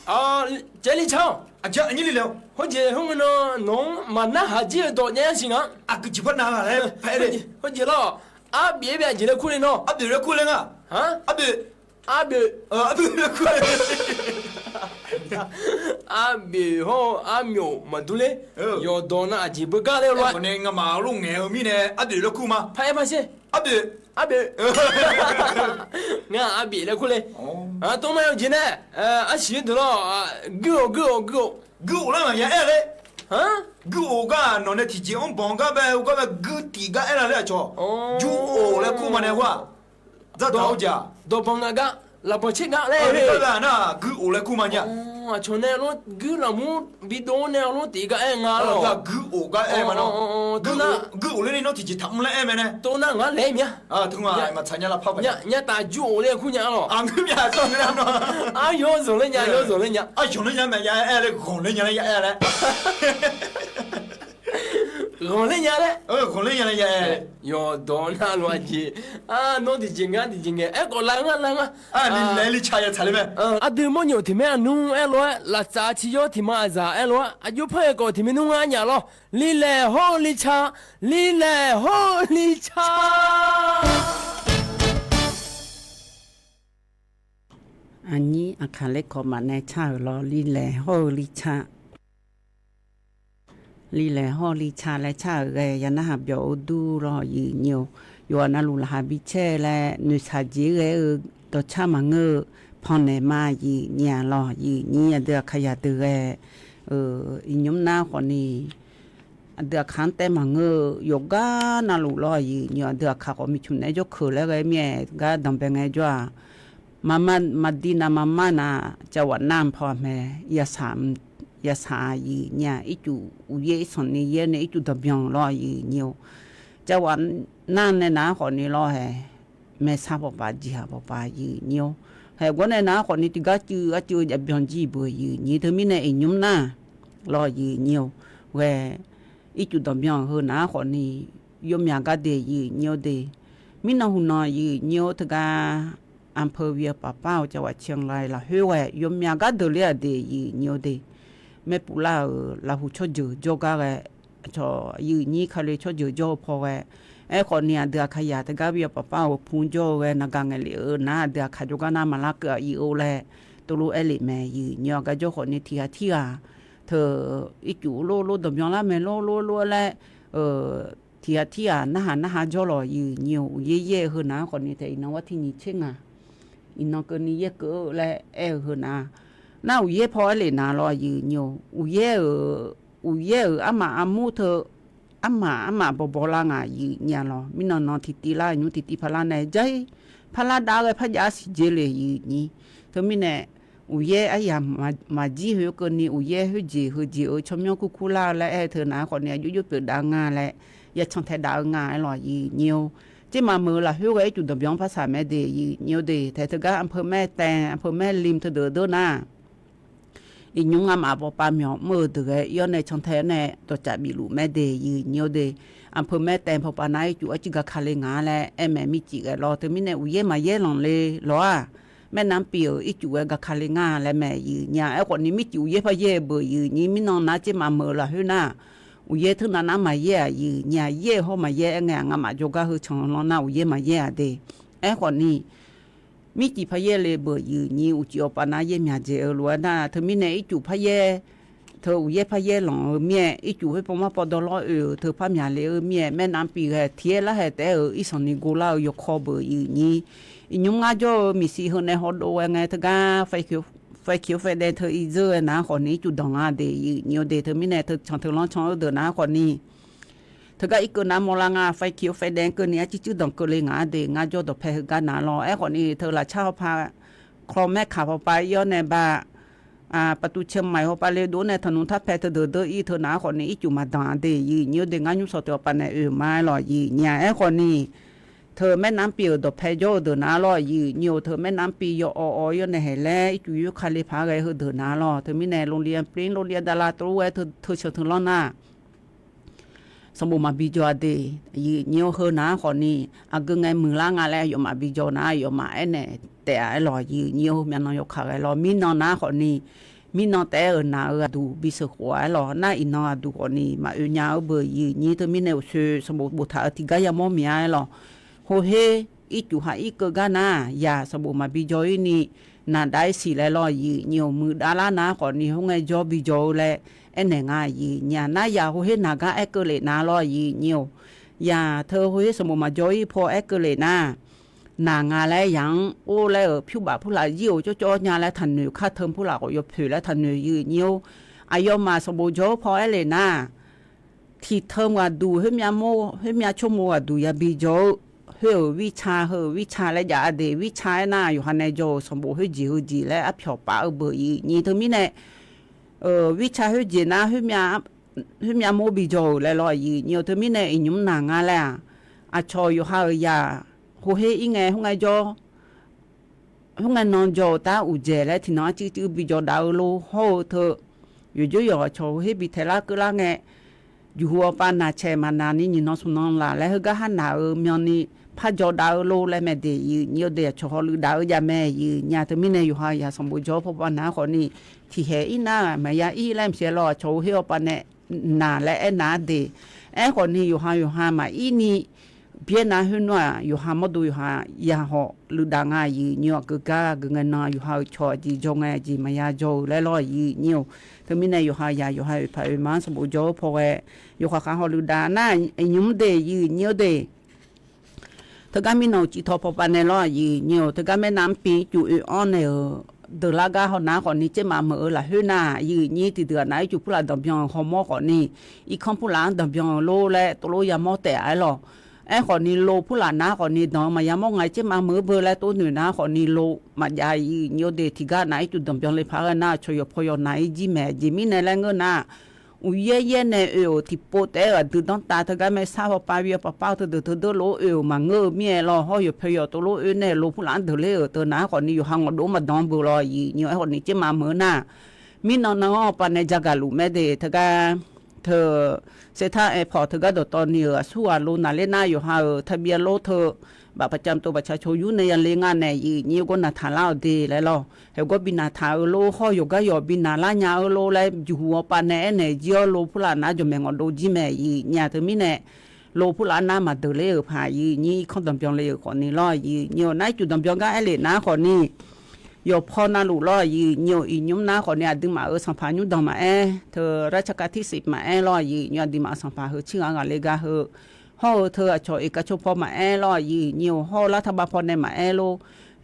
啊，这里唱，这你了，或者红个侬嘛那还记多年行啊？个几把拿来拍的，或者咯，啊别记得苦嘞喏，别了苦嘞啊，别。阿别了苦嘞。阿别吼阿苗嘛都嘞，要到那几不干了咯。我那个马路眼后面呢，别了苦吗？拍些，别。你看阿别了苦嘞，啊东南有钱呢，阿西的咯，go 那也爱嘞。啊，go 个侬那提前我帮个呗，我个 go 底个爱了来着，就来苦嘛那话，这到家。都帮那个，老婆吃个嘞。对了，那狗来苦嘛呀？哦，从那路狗那么比多那路地个爱啊咯。狗个爱嘛咯。狗来你那提起他们来爱嘛呢？都那俺来面。同啊，嘛参加了跑步。人打酒来苦娘咯。俺们也做那咯。啊，要做人家。啊，用人家嘛也爱嘞，红人家也爱嘞。红人家嘞，红人家也爱。哟，到那乱去啊，弄的金干，哎，个来啊！啊，你来你吃也吃了没？啊，对么牛听咩弄哎罗，那早起要听么子哎罗，啊有朋友个听咩弄啊伢咯，你来好你唱，你来好你唱。anh nhí à khá lấy có mà này cha lo li lẻ ho li cha li lẻ ho li cha lại cha cái ya na hab yo du lo yi nhiều yo na lu la ha bi che la nu sa ji cái to cha mà ngơ phong này mà yi nhà lo yi nhí ya được khai ya từ cái nhóm na còn ni được khán tem mà ngơ yoga na lu lo yi nhiều được khai có mi chun này cho khử lại cái mẹ cái đồng bên ngay cho mama madina mama na chawa nam pho me ya sa yi nya ichu uye son ni ye ne ichu dabyong lo yi nhiều chawa nan ne na ko ni lo he me sa bo ba ji ha bo ba yi nhiều he go ne na ko ni ti ga chu a chu dabyong ji bo yi ni thơ mi ne e nyum na lo yi nhiều we ichu dabyong ho na ko ni yom ya ga de yi nhiều de mi na hu no yi nhiều thơ ga anh phơi việc bà bao cho vợ chồng lại là huế vậy, yếm nhà cái đồ liền để gì nhiều để, mấy bữa là hụt cho dữ cho cái cho như nhí khai cho dữ cho phò vậy, ai còn nhà được khai nhà thì cái việc bà bao phun cho vậy, nó càng ngày lỡ na được khai cho cái na mà lá cái yêu lệ, tôi lúc ấy lệ mẹ gì nhiều cái cho còn nhà thia, thờ ít chủ lô đầm nhau là mẹ lô lệ, thia na ha cho lo gì nhiều ye hơn na còn nhà thì nó quá thì nhị chêng à. nó cứ ní cứ lại hơn à na uye phơi lên na lo gì nhiều uye ama amu thơ ama bò la ngà gì nhà lo mình nó thì la nhú thì phala này dây phala đa cái pha giá xí dễ lệ gì nhỉ thôi mình nè uye ai mà gì hiểu cái ní uye hiểu gì ở trong nhau cu la lại thơ na còn này yếu từ đa ngà lại giờ trong thái đa ngà lo gì nhiều chứ mà mưa là hiểu cái chủ động giốngภาษา mẹ để nhiều để thế thực ra anh phơi mẹ tè anh phơi mẹ lim từ đó na ý nhung am abo pa miao mưa từ cái yêu này trong thế này tôi chạy bị lũ mẹ để nhiều để anh phơi mẹ tè phơi pa này chủ ở chỉ có khai lên ngã lại em mẹ mi chỉ cái lo từ mi này uye mà ye lòng le lo à mẹ nam biểu ít chủ cái khai lên ngã lại mẹ nhà ở còn ní mi chủ ye phải ye bờ ní mi non na chứ mà mưa là hiểu na uye thứ na mà ye nhà ye ho mà ye nghe ngà mà cho cái hư chồng nó na uye mà ye de ai còn ni mi chỉ phải ye le bờ ni uchi opa na ye mya je lo na thứ mi này chủ phải ye thứ uye phải ye lòng mẹ ít chủ phải bông mà bỏ đồ lo thứ phải mya le mẹ nam pi cái thiê là hệ té ít son ni gola yo kho bờ ni nhung ngã cho mì xì hơn này họ đồ ngay thưa ga phải khiếu phải đen thưa ý dơ ná còn ní chủ động à để nhiều để thưa mi này thưa chẳng thưa lon chọn được ná còn ní thưa ga ít cơ ná mò la ngà phải khiếu phải đen cơ ní chỉ đồng cơ lên ngã để ngã cho được phải ga ná lo ấy còn ní thưa là chao paคลอแม่ขาพอไปย้อนในบ้าประตูเชียงใหม่พอไปเลยดูในถนนทับแพทย์เดินอีเธอหนาคนนี้อีจุมาดาเดียยืนเด้งานยุ่งสอดตัวปันในมาหล่อยืนเนี่ยไอ้คนนี้เธอแม่น้ำเปียวดอกแพโยเดินหนาหล่อยืนเธอแม่น้ำปีโยย้อนในเหล่อีจุยุคาลิพาไงเธอเดินหนาหล่อเธอมีในโรงเรียนปริ้งโรงเรียนดาราตัวเธอเชิญถึงล้อหน้าสมบูรณ์มาบิจอดียืนเธอหนาคนนี้ก็ไงมือล่างอะไรอยู่มาบิจอหน้าอยู่มาไอ้เนี่ยแต่ไอ้หล่อยืนมันนอนยกขาไอ้หล่อมีนอนหน้าคนนี้มีนอนแต่หน้าดูบิสหัวไอ้หล่อหน้าอินนอนดูคนนี้มาหน้าเบอร์ยืนเธอมีแนวชื่อสมบูรณ์บุตรที่กายมอมีไอ้หล่อโฮเฮอีจูหาอีกกานาอย่าสมบูรณ์มาบิจอยนี่น่าได้สิแล้วหล่อยืนมือดาราหน้าคนนี้เขาไงจอบิจอยแหละไอ้เนี่ยง่ายยืนหน้าอย่าโฮเฮหน้าก็ไอ้เกลือหน้าหล่อยืนอย่าเธอโฮเฮสมบูรณ์มาจอยพอไอ้เกลือหน้านางาแล้วยังโอ้แล้วผิวบ่าผู้หลายยิ่วจ่อๆญาแล้วทันหนูค่าเทอมผู้หลายก็ยกผิวแล้วทันหนูยืนยิ่วอายมาสมบูรณ์โจพอไอ้เลยนะที่เทอมว่าดูให้มีโมให้มีชั่วโมงดูยาบีโจเฮวิชาแล้วอย่าเดวิชาหน้าอยู่หันในโจสมบูรณ์ให้จีแล้วอับผิวป่าเบอร์ยี่เธอมีเนี่ยวิชาให้จีนะให้มีโมบีโจแล้วรอยี่เธอมีเนี่ยอินุมนางาแล้วอาชอยอยู่หายาโฮเฮอีไงฮงไงจอฮงไงนอนจอตาอุเจแล้วที่น้องจื้อบิจอดาวโลโฮเธออยู่จู่อยู่ชอเฮบิเทล่าก็ล่ะไงอยู่หัวปานาเชมานานี่นี่น้องสุนองลาแล้วก็หันหน้ามีนี่พาจอดาวโลแล้วแม่เดียยืนเดียชอลือดาวยาแม่ยืนยาเธอมีเนี่ยอยู่หายาสมบูรณ์จอพบว่าน้าคนนี้ที่เฮอีน่าแม่ยาอีแลมเสียรอชอเฮอปาเนี่ยนาและไอ้นาเดไอ้คนนี้อยู่หามาอีนี่เพียงนั้นหุ่นว่าอยู่หามาดูอยู่หายาหอลือดังไงยืนเนี่ยก็กะเงินนาอยู่หาชอจีจงไงจีมายาโจแล้วรอยืนเนี่ยเธอมีในอยู่หายาอยู่หาไปมาสมบูรณ์โจพออยู่ข้างหอลือดาหน้าไอ้ยุ่มเดยืนเนี่ยเดเธอก็มีน้องจีทอพอปานในรอยืนเนี่ยเธอก็แม่น้ำปีจู่อ้อนเนี่ยเดือดละกาหอน้าคนนี้จะมาเมื่อละหุ่นน่ะยืนนี่ติดเดือดไหนจู่ผู้หลานดำยองหอมอคนนี้อีกคนผู้หลานดำยองโลและตัวโลยามอแต่ไอ้หรอไอ้คนนี้โลผู้หลานน้าคนนี้น้องมายามอไงจะมาเมื่อเบอร์และตัวหนึ่งน้าคนนี้โลมาใหญ่ยืนเดทิกาไหนจุดดำยองเลยพากันน้าช่วยพอยไหนจีแม่จีมีในแรงเงินน่ะอุ้ยเย่เนี่ยที่โปแต่ดูต้องตาเธอก็ไม่ทราบว่าป้าเวียป้าเธอโลมาเงอเมียรอเขาอยู่พยอตัวโลเนี่ยโลผู้หลานเธอเลยตัวน้าคนนี้อยู่ห่างกันดูมาดองเบอร์รอยืนไอ้คนนี้จะมาเมื่อน่ะมีน้องปานในจักรลูแม่เดเธอก็เธอเสถาไอ้พอเธอก็ตอนนี้สู้อาลูนาเล่นหน้าอยู่ห่าทะเบียนรถเธอบัตรประจำตัวประชาชนอยู่ในยันเลงานในยี่ก็นาทาลาวดีแล้วล่ะเฮก็บินาทาโลห่อยู่ก็อยู่บินาลาญาโลแล้วอยู่หัวปานในจีโลผู้หลานน่าจะแมงอดูจีแม่เนี่ยเธอมีเนี่ยโลผู้หลานน่ามาเดินเลยผ่ายี่คนดำจองเลยคนนี้ล่อยี่นายจุดดำจองก็ไอ้เล่น้าคนนี้อยู่พอนาลูล่อยี่อีนุ่มน้าคนนี้ดึงมาสัมภาระดองมาเธอราชการที่10มาล่อยี่ดึงมาสัมภาระชื่องานเลยก็ห่อเธอชอเอกชนพอมาล่อยี่ห่อรัฐบาลพอในมาโล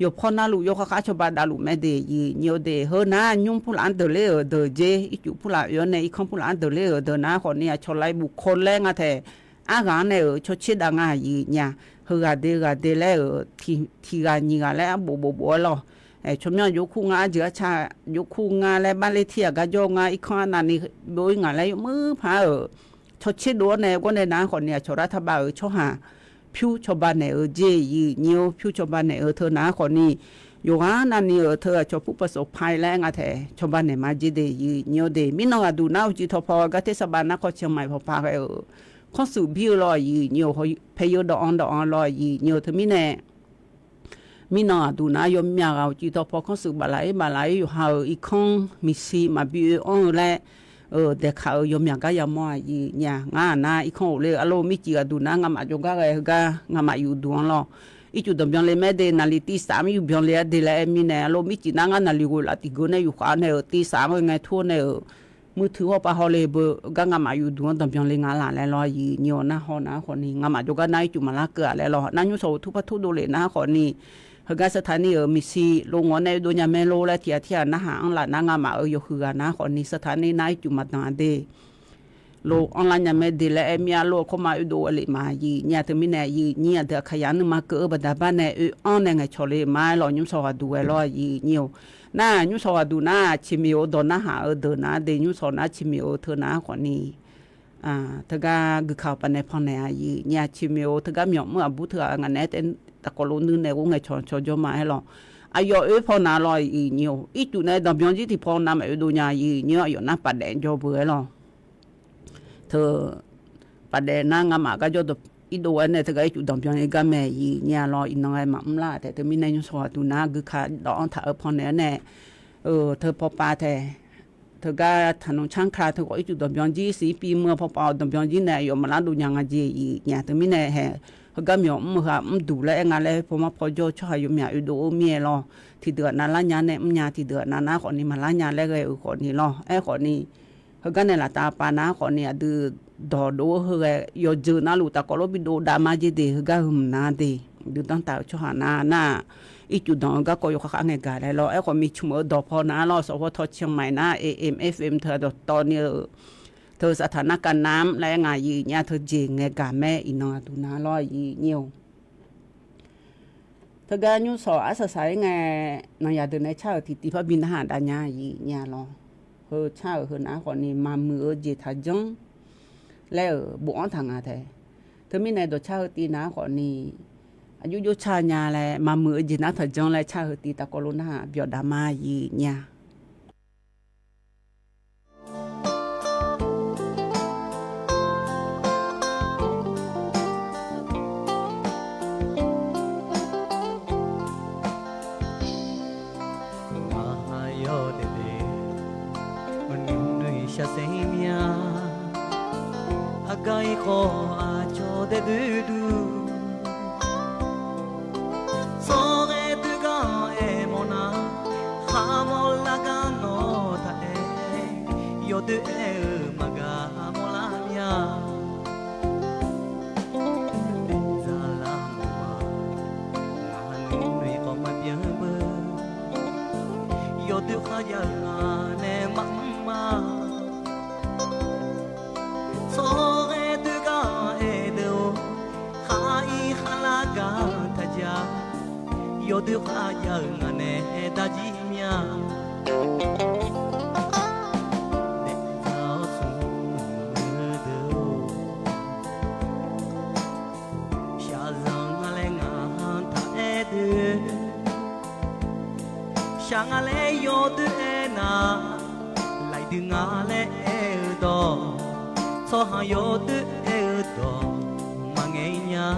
อยู่พอนาลูยกข้าชบาดาลูแม่เดยี่เดน้ายุ่งผู้หลานเดินเลยเดินเจอีจุผู้หลานอยู่ในอีกคนผู้หลานเดินเลยเดินน้าคนนี้ชอไล่บุคคลแรงอะเธออากาเนี่ยชดเชยดังยี่เนี่ยเฮกาเดแล้วที่การยิงแล้วบัวหรอชมยยกคู่งาเจือชายกคู่งาและบ้านเลขที่ก็โยงาอีกข้อนั้นนี่โดยงานแล้วมือพาชดเชยดัวในก็ในน้าคนเนี่ยชรัฐบาลชหาผิวชาวบ้านเนี่ยเจยี่นิ้วผิวชาวบ้านเนี่ยเธอน้าคนนี้อยู่งานนี่เธอชาวผู้ประสบภัยแรงอะแท้ชาวบ้านเนี่ยมาจีเดยี่นิ้วเดมิน้องดูน้าจีทพอก็เทศบาลนครเชียงใหม่พอพาไปข้อสูบบิวรอยี่นิ้วพยดอนรอยี่นิ้วเธอมิเนี่ยมีน้องดูน้ายมยาวจีทพอข้อสูบบาลายอยู่หาอีกคงมีซีมาบิวอ่อนและเด็กเขายมยังก็ยามว่าเนี่ยงานนะอีกคนเลยอารมณ์มิจิกดูนะงามาจงก็เลยก็งามาอยู่ดวงล้ออีจุดดำยังเลยแม่เดนาลิตี3อยู่เบียงเลยเดลมีเนี่ยอารมณ์มิจินะงานนาลิกุลติกุเนี่ยอยู่ข้างเนี่ยตี3ไงทั่วเนี่ยมือถือว่าปะฮอเลยเบก็งามาอยู่ดวงดำยังเลยงานหลานแล้วรอเนี่ยนะฮอนะคนนี้งามาจงก็นายจุมาละเกลือแล้วรอนั่นอยู่โซทุบทุดูเลยนะคนนี้ hờ ga sát thani ở misi lô ngón này đôi nhà mẹ lô là thiệt na hàng là na ngà mà ở yêu hứa na còn ni sát thani nai chụp mặt na de lô online nhà mẹ de là em ya lô không mà đồ lại mà gì nhà từ mình này gì nhà từ khai ăn mà cỡ bận đa ban này on này ngày cho lên mà lo nhung sao đồ lo gì nhiều na nhung sao đồ na chim yêu đồ na hà ở đồ na de nhung sao na chim yêu thưa na còn ni thưa ga gửi khảo bên này phong này gì nhà chim yêu thưa ga miệng mà bút thưa ngày này tên ta có lô nương này cũng ngày cho mà hay lo ai ở phong nào lo gì nhiều ít chỗ này đồng biên thì phong nào mà ở đồ nhà gì nhiều ở na bắt đèn cho bữa lo thưa bắt đèn na ngắm mà cái cho được ít đồ anh này thưa cái chủ đồng biên cái mẹ gì nhà lo ít năng ai mà la thì thưa mình này nhung sao tu na gửi khảo đó thà ở phong này nè thưa pop ba thế thưa ga thằng ông trang khai thưa gọi chủ đồng biên gì sĩ pi mưa pop out đồng biên gì này ở mà lá đồ nhà gì nhà thưa mình này hè cái miệng mà đủ lại ngay lại phô mà phô cho hay dùng nhà đồ mía lo thì được na lá nhà này nhà thì được na còn ni mà lá nhà lại cái còn ni lo còn ni cái này là ta pa na còn ni từ đỏ đồ hơi yo giờ na lu ta có lo bị đồ đam gì để cái na để được tăng tạo cho na ít chút đó cái có yo khác nghe cái này lo còn mi chum ở đỏ phô na lo sau đó chiang mai na AM FM thưa đó to ni thưaสถานการณ์น้ำและงานยีเนี่ยเธอเจงไงกาแม่อีนอตุนาลอยยีเนียวเธอการยุสออาศัยไงนายาเดินในเช่าที่ตีพระบินทหารดัญญายีเนี่ยรอเธอเช่าเธอหน้าคนนี้มามือเจทัจงแล้วบุญทางอะไรเธอมีในตัวเช่าตีหน้าคนนี้อายุยุชาญาแลมามือเจนัทัจงและเช่าตีตะกลุนหาเบียดามายีเนี่ยgai kho a cho de du so re du ga e mona ha mo la ga no ta e yo de e ma ga mo la mia za la ma na ni nui ko ma bien bơ yo de kha ya ne ma ma so yo de khaya ngane da ji mya de sao su de sha zang ale nga ta e de shang ale yo de na lai de nga le e do so ha yo de e do ma nge nya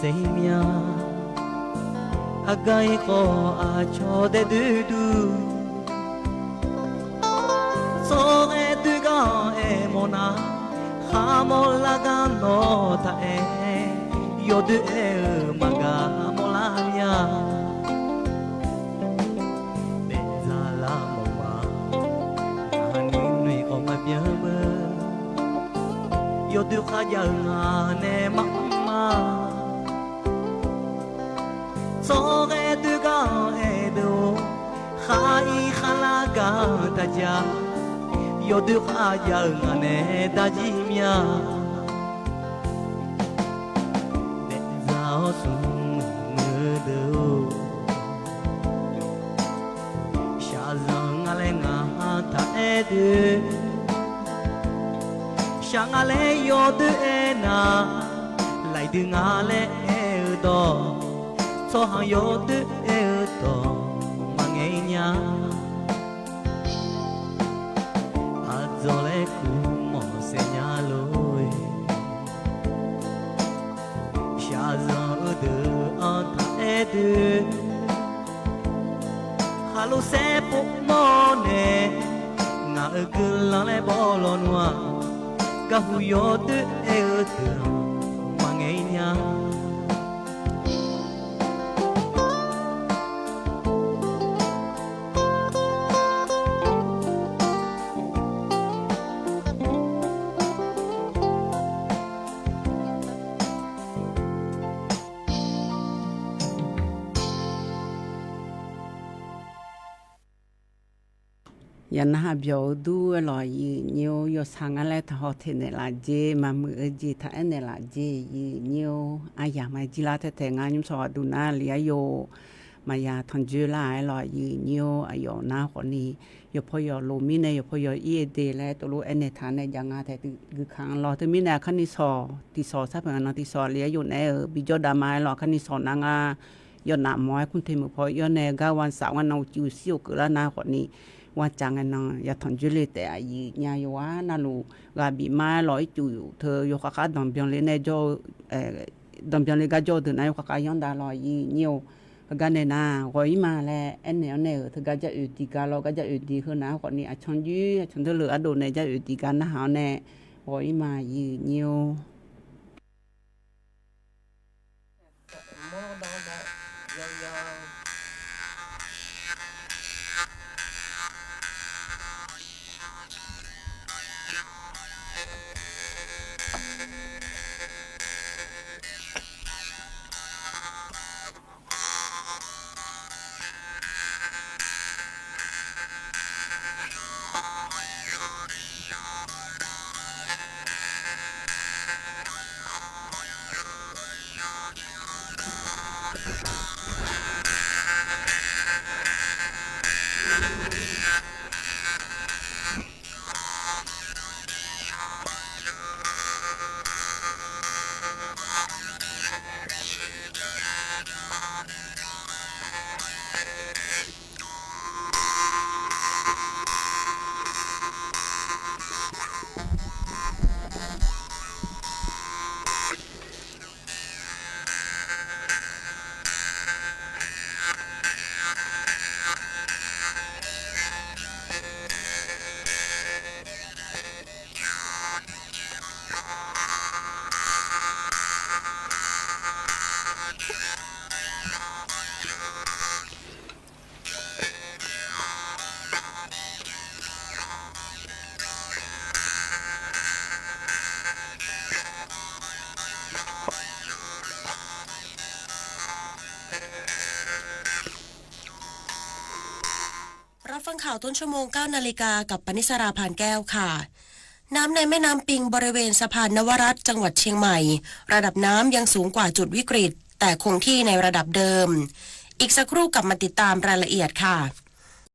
say mia agai ko a cho de du so e du ga e mona ha mo la ga no ta e yo de e ma ga mo la mia be za la mo ma na ni nui ko ma bien bơ yo de kha ya na ne ma so re du ga e do khai khala ga ta ja yo du kha ya ngane da ji mya de zao su nge do sha zang ale nga ta e de shang ale yo de e na lai de nga le e do so hang yo de e do ma nge nya a zo le ku mo se nya loi sha zo de a ta e de halo se po mo ne nga e ku la le bo lo noa ka hu yo de e do ma nge nya ยันหาเบียวดูลอยยืนิวยสังอะไรทอเทเนลาเจมามือจีทาเนลาเจยืนิวอายามาจิลาเตงานิมสอดูนาเลียโยมายาทันจูลาลอยยืนิวอายอนาคนนี้ยพยโลมิเนยพยอีเดแลตัวรู้เอเนทานในยังอาแต่คือขังรอถึงมิเนคันนิสอติสอซะเพิ่นนติสอเลียอยู่ในบิจดามายรอคันนิสอนางายอดหนามอยคุณเทมพอยอเนกาวันสาวันเอาจิวซิวกละนาคนนี้ว่าจังไงน้องอย่าทนจุเลแต่อายุญาโยวานาลูกาบีมาลอยจูเธอยกขาดอมเบียงเลเนจอดอมเบียงเลกาจอเดินนายกขาย้อนดาลอยนิวกันเนน่ารอยมาแลเอ็นเนอเนอเธอก็จะอุติกาเราก็จะอุติคือนะคนนี้ชนยูชนเธอเหลืออดูเนจะอุติกันนะหาเนรอยมานิวรับฟังข่าวต้นชั่วโมง 9 นาฬิกากับปณิสราพานแก้วค่ะน้ำในแม่น้ำปิงบริเวณสะพานนวรัตน์จังหวัดเชียงใหม่ระดับน้ำยังสูงกว่าจุดวิกฤตแต่คงที่ในระดับเดิมอีกสักครู่กลับมาติดตามรายละเอียดค่ะ